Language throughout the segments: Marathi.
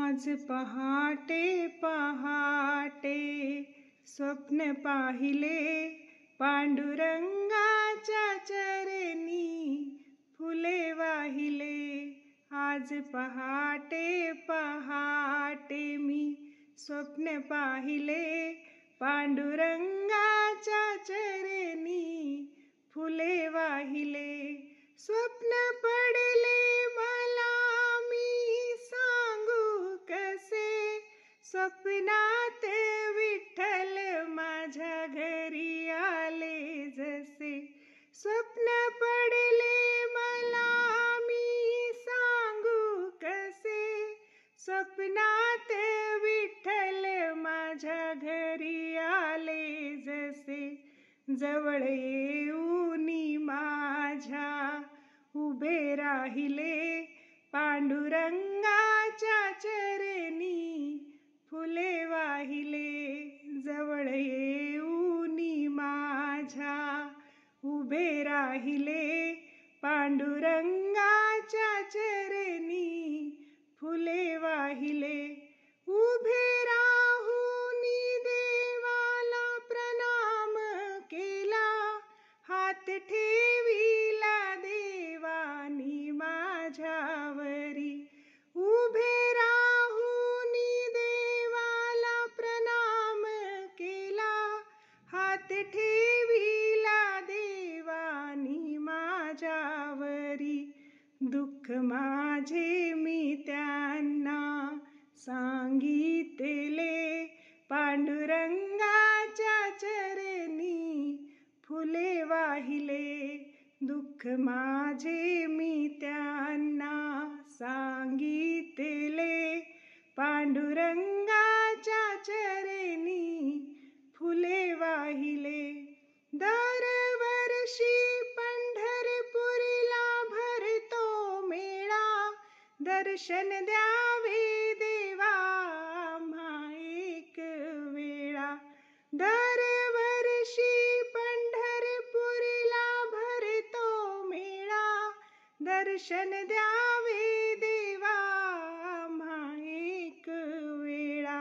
आज पहाटे पहाटे स्वप्न पाहिले, पांडुरंगाच्या चरणी फुले वाहिले. आज पहाटे पहाटे मी स्वप्न पाहिले, पांडुरंगाच्या चरणी फुले वाहिले. स्वप्न पडले मला मी सांगू कसे, स्वप्नात विठ्ठल माझ्या घरी आले जसे. स्वप्न पडले मला मी सांगू कसे, स्वप्नात विठ्ठल माझ्या घरी आले जसे. जवळ येऊनी माझ्या उभे राहिले, पांडुरंगाच्या चरणी फुले वाहिले. जवळ येऊनी माझ्या उभे राहिले, पांडुरंगाच्या चरणी फुले वाहिले. उभे राहुनी देवाला प्रणाम केला, हात ठेविला देवानी माझ्यावरी. उभे राहुनी देवाला प्रणाम केला, हात ठेविला देवानी माझ्यावरी. दुःख माझे मी त्यांना सांगितले, पांडुरंगाच्या चरणी फुले वाहिले. दुःख माझे मी त्यांना सांगितले, पांडुरंगाच्या चरणी फुले वाहिले. दरवर्षी पंढरपूरला भरतो मेळा, दर्शन द्यावे देवा आम्हा एक वेळा. दरवर्षी पंढरपूरला भरतो मेळा, दर्शन द्यावे देवा आम्हा एक वेळा.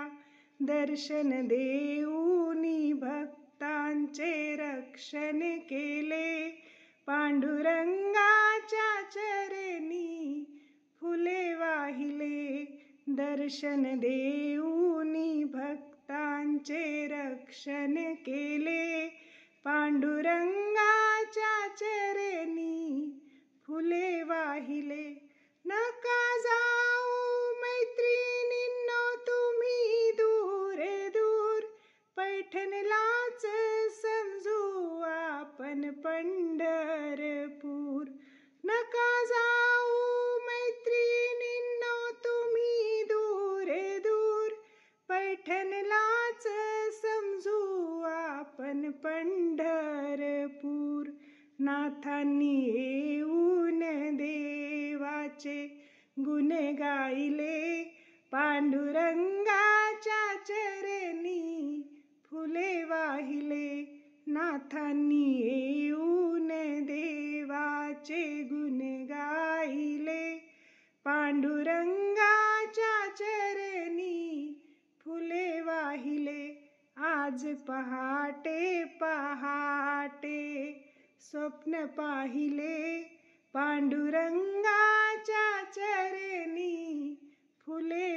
दर्शन देऊनी भक्तांचे रक्षण केले, पांडुरंगाच्या चरणी फुले वाहिले. दर्शन देऊनी भक्तांचे रक्षण केले, पांडुरंगाच्या चरणी फुले वाहिले. नका जाऊ मैत्रिणींनो तुम्ही दूर दूर, पैठणलाच समजू आपण पंढरपूर. नका जाऊ मैत्रिणींनो तुम्ही दूर दूर, पैठणलाच समजू आपण पंढरपूर. नाथांनी येऊन देवाचे गुण गायले, पांडुरंगाच्या चरणी फुले वाहिले. नाथांनी येऊन देवाचे गुण गायले, पांडुरंगाच्या चरणी फुले वाहिले. आज पहाटे पहाटे स्वप्न पाहिले, पांडुरंगाच्या चरणी फुले